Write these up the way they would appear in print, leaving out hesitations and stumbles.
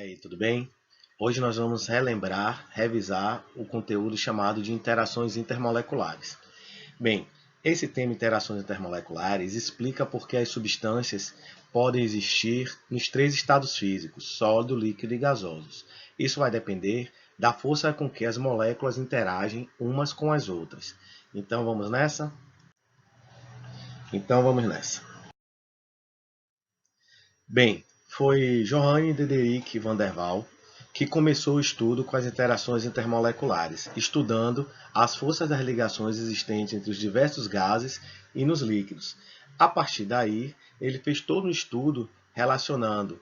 aí, tudo bem? Hoje nós vamos revisar o conteúdo chamado de interações intermoleculares. Bem, esse tema interações intermoleculares explica por que as substâncias podem existir nos três estados físicos, sólido, líquido e gasosos. Isso vai depender da força com que as moléculas interagem umas com as outras. Então vamos nessa? Bem, foi Johann Diderik van der Waal que começou o estudo com as interações intermoleculares, estudando as forças das ligações existentes entre os diversos gases e nos líquidos. A partir daí, ele fez todo um estudo relacionando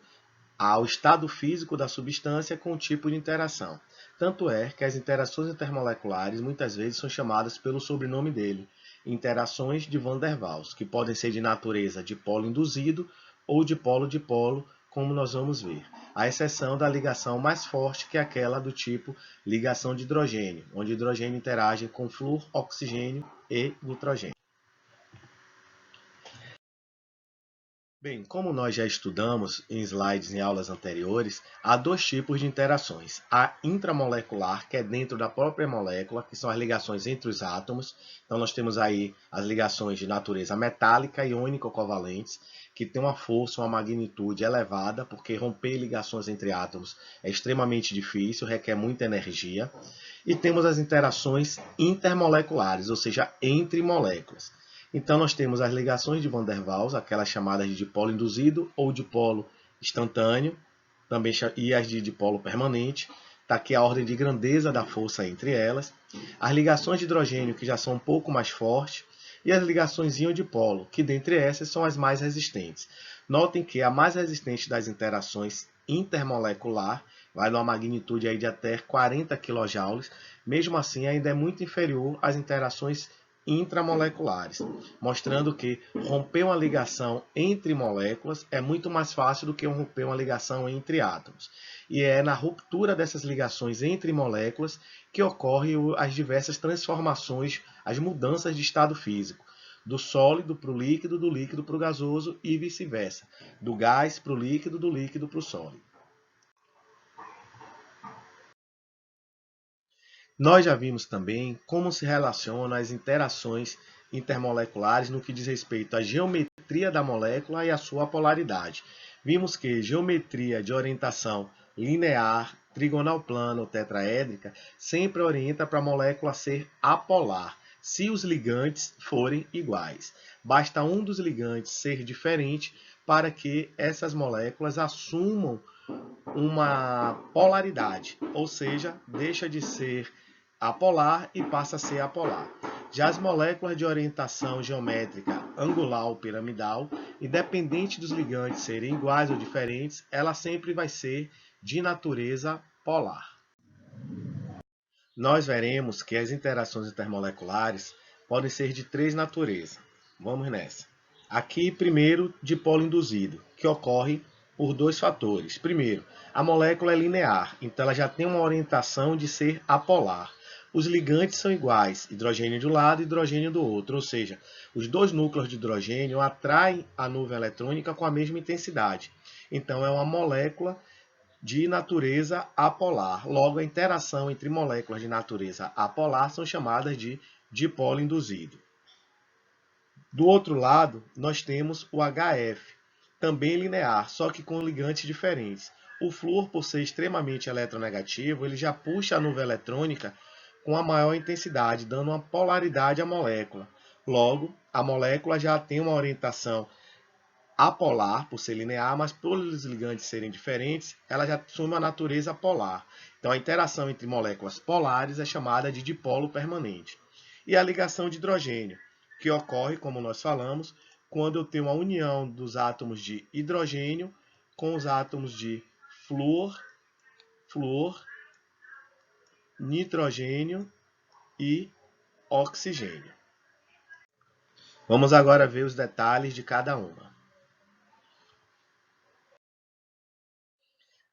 ao estado físico da substância com o tipo de interação. Tanto é que as interações intermoleculares muitas vezes são chamadas pelo sobrenome dele, interações de Van der Waals, que podem ser de natureza dipolo induzido ou dipolo-dipolo, como nós vamos ver, à exceção da ligação mais forte, que é aquela do tipo ligação de hidrogênio, onde o hidrogênio interage com flúor, oxigênio e nitrogênio. Bem, como nós já estudamos em slides em aulas anteriores, há dois tipos de interações. A intramolecular, que é dentro da própria molécula, que são as ligações entre os átomos. Então nós temos aí as ligações de natureza metálica e iônico-covalentes, que têm uma força, uma magnitude elevada, porque romper ligações entre átomos é extremamente difícil, requer muita energia. E temos as interações intermoleculares, ou seja, entre moléculas. Então nós temos as ligações de Van der Waals, aquelas chamadas de dipolo induzido ou dipolo instantâneo, também, e as de dipolo permanente. Está aqui a ordem de grandeza da força entre elas. As ligações de hidrogênio, que já são um pouco mais fortes, e as ligações íon-dipolo, que dentre essas são as mais resistentes. Notem que a mais resistente das interações intermolecular vai numa magnitude aí de até 40 kJ, mesmo assim ainda é muito inferior às interações intramoleculares, mostrando que romper uma ligação entre moléculas é muito mais fácil do que romper uma ligação entre átomos. E é na ruptura dessas ligações entre moléculas que ocorrem as diversas transformações, as mudanças de estado físico, do sólido para o líquido, do líquido para o gasoso e vice-versa, do gás para o líquido, do líquido para o sólido. Nós já vimos também como se relacionam as interações intermoleculares no que diz respeito à geometria da molécula e à sua polaridade. Vimos que geometria de orientação linear, trigonal plana ou tetraédrica sempre orienta para a molécula ser apolar, se os ligantes forem iguais. Basta um dos ligantes ser diferente para que essas moléculas assumam uma polaridade, ou seja, deixa de ser apolar e passa a ser apolar. Já as moléculas de orientação geométrica angular ou piramidal, independente dos ligantes serem iguais ou diferentes, ela sempre vai ser de natureza polar. Nós veremos que as interações intermoleculares podem ser de três naturezas. Vamos nessa. Aqui, primeiro, dipolo induzido, que ocorre por dois fatores. Primeiro, a molécula é linear, então ela já tem uma orientação de ser apolar. Os ligantes são iguais, hidrogênio de um lado e hidrogênio do outro, ou seja, os dois núcleos de hidrogênio atraem a nuvem eletrônica com a mesma intensidade. Então é uma molécula de natureza apolar. Logo, a interação entre moléculas de natureza apolar são chamadas de dipolo induzido. Do outro lado, nós temos o HF, também linear, só que com ligantes diferentes. O flúor, por ser extremamente eletronegativo, ele já puxa a nuvem eletrônica com a maior intensidade, dando uma polaridade à molécula. Logo, a molécula já tem uma orientação apolar, por ser linear, mas por os ligantes serem diferentes, ela já assume a natureza polar. Então, a interação entre moléculas polares é chamada de dipolo permanente. E a ligação de hidrogênio, que ocorre, como nós falamos, quando eu tenho uma união dos átomos de hidrogênio com os átomos de flúor, nitrogênio e oxigênio. Vamos agora ver os detalhes de cada uma.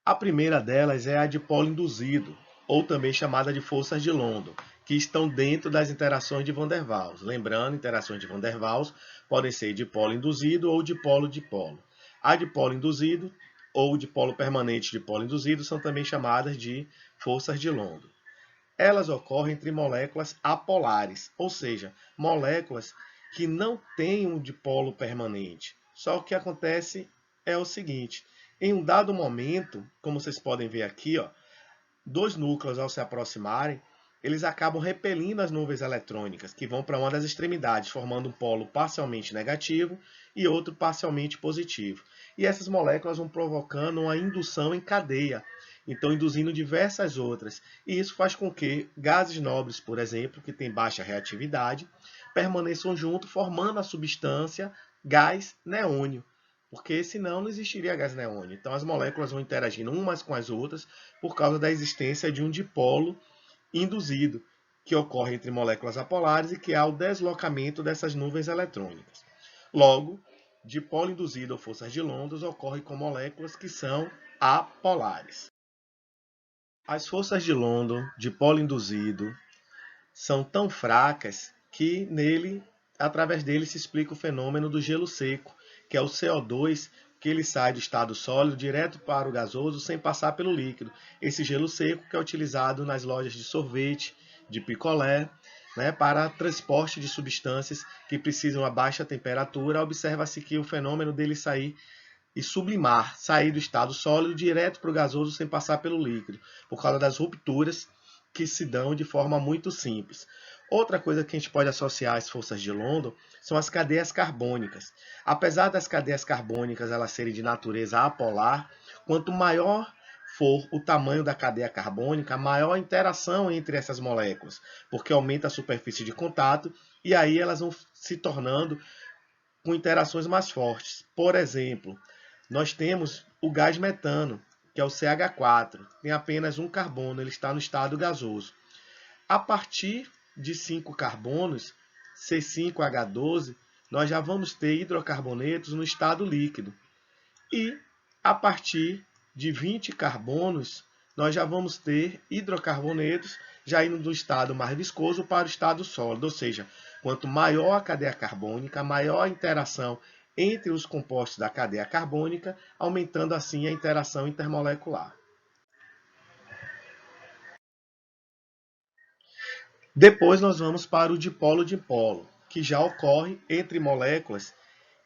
A primeira delas é a dipolo induzido, ou também chamada de forças de London, que estão dentro das interações de Van der Waals. Lembrando, interações de Van der Waals podem ser dipolo induzido ou dipolo-dipolo. A dipolo induzido ou dipolo permanente e dipolo induzido são também chamadas de forças de London. Elas ocorrem entre moléculas apolares, ou seja, moléculas que não têm um dipolo permanente. Só o que acontece é o seguinte, em um dado momento, como vocês podem ver aqui, dois núcleos ao se aproximarem, eles acabam repelindo as nuvens eletrônicas, que vão para uma das extremidades, formando um polo parcialmente negativo e outro parcialmente positivo. E essas moléculas vão provocando uma indução em cadeia, então induzindo diversas outras. E isso faz com que gases nobres, por exemplo, que têm baixa reatividade, permaneçam juntos, formando a substância gás neônio. Porque senão não existiria gás neônio. Então as moléculas vão interagindo umas com as outras por causa da existência de um dipolo induzido, que ocorre entre moléculas apolares e que há o deslocamento dessas nuvens eletrônicas. Logo, dipolo induzido ou forças de London ocorre com moléculas que são apolares. As forças de London, dipolo induzido, são tão fracas que através dele se explica o fenômeno do gelo seco, que é o CO2 que ele sai do estado sólido direto para o gasoso sem passar pelo líquido. Esse gelo seco que é utilizado nas lojas de sorvete, de picolé, para transporte de substâncias que precisam a baixa temperatura. Observa-se que o fenômeno dele sair e sublimar, sair do estado sólido direto para o gasoso sem passar pelo líquido, por causa das rupturas que se dão de forma muito simples. Outra coisa que a gente pode associar às forças de London são as cadeias carbônicas. Apesar das cadeias carbônicas elas serem de natureza apolar, quanto maior for o tamanho da cadeia carbônica, maior a interação entre essas moléculas, porque aumenta a superfície de contato e aí elas vão se tornando com interações mais fortes. Por exemplo, nós temos o gás metano, que é o CH4, tem apenas um carbono, ele está no estado gasoso. A partir de 5 carbonos, C5H12, nós já vamos ter hidrocarbonetos no estado líquido. E a partir de 20 carbonos, nós já vamos ter hidrocarbonetos já indo do estado mais viscoso para o estado sólido, ou seja, quanto maior a cadeia carbônica, maior a interação entre os compostos da cadeia carbônica, aumentando assim a interação intermolecular. Depois nós vamos para o dipolo-dipolo, que já ocorre entre moléculas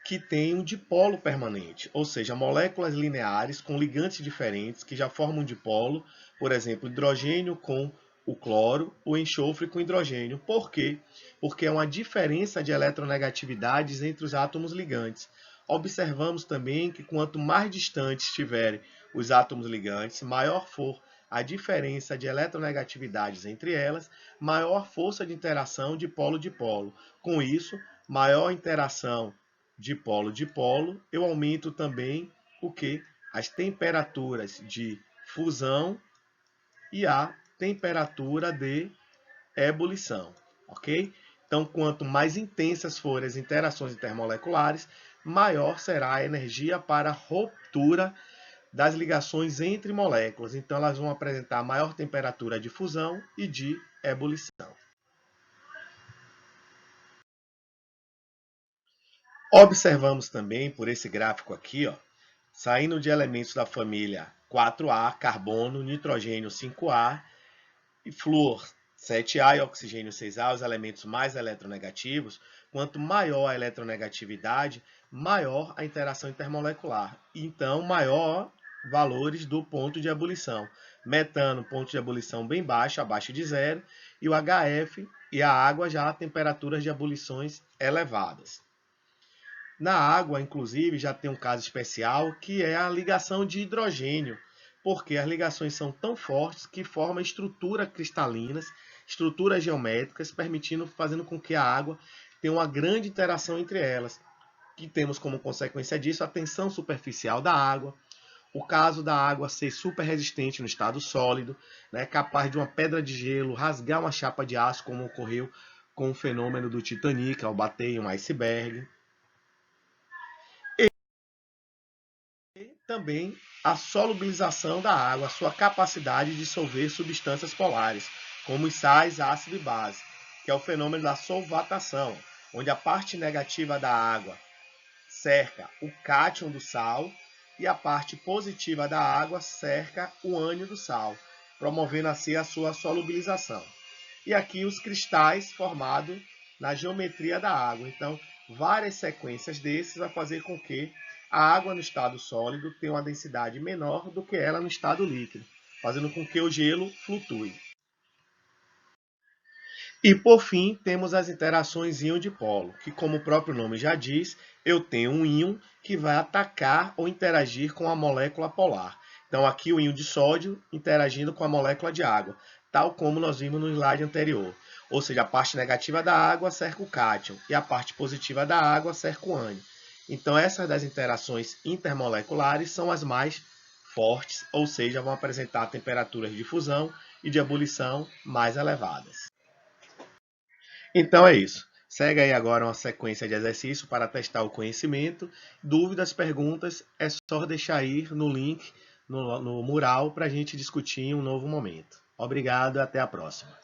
que têm um dipolo permanente, ou seja, moléculas lineares com ligantes diferentes que já formam um dipolo, por exemplo, hidrogênio com o cloro, o enxofre com hidrogênio. Por quê? Porque é uma diferença de eletronegatividades entre os átomos ligantes. Observamos também que quanto mais distantes estiverem os átomos ligantes, maior for a diferença de eletronegatividades entre elas, maior força de interação de polo-dipolo. Com isso, maior interação de polo-dipolo, eu aumento também o que? As temperaturas de fusão e a temperatura de ebulição, ok? Então, quanto mais intensas forem as interações intermoleculares, maior será a energia para a ruptura das ligações entre moléculas. Então, elas vão apresentar maior temperatura de fusão e de ebulição. Observamos também, por esse gráfico aqui, saindo de elementos da família 4A, carbono, nitrogênio 5A, e flúor 7A e oxigênio 6A, os elementos mais eletronegativos, quanto maior a eletronegatividade, maior a interação intermolecular. Então, maior valores do ponto de ebulição. Metano, ponto de ebulição bem baixo, abaixo de zero, e o HF e a água já a temperaturas de ebulições elevadas. Na água, inclusive, já tem um caso especial, que é a ligação de hidrogênio, porque as ligações são tão fortes que formam estruturas cristalinas, estruturas geométricas, fazendo com que a água tenha uma grande interação entre elas. E temos como consequência disso a tensão superficial da água, o caso da água ser super resistente no estado sólido, capaz de uma pedra de gelo rasgar uma chapa de aço, como ocorreu com o fenômeno do Titanic ao bater em um iceberg. Também a solubilização da água, a sua capacidade de dissolver substâncias polares, como os sais, ácido e base, que é o fenômeno da solvatação, onde a parte negativa da água cerca o cátion do sal e a parte positiva da água cerca o ânion do sal, promovendo assim a sua solubilização. E aqui os cristais formados na geometria da água. Então, várias sequências desses vai fazer com que a água no estado sólido tenha uma densidade menor do que ela no estado líquido, fazendo com que o gelo flutue. E por fim, temos as interações íon-dipolo, que como o próprio nome já diz, eu tenho um íon que vai atacar ou interagir com a molécula polar. Então aqui o íon de sódio interagindo com a molécula de água, tal como nós vimos no slide anterior. Ou seja, a parte negativa da água cerca o cátion e a parte positiva da água cerca o ânion. Então essas das interações intermoleculares são as mais fortes, ou seja, vão apresentar temperaturas de fusão e de ebulição mais elevadas. Então é isso. Segue aí agora uma sequência de exercícios para testar o conhecimento. Dúvidas, perguntas, é só deixar aí no link, no mural, para a gente discutir em um novo momento. Obrigado e até a próxima.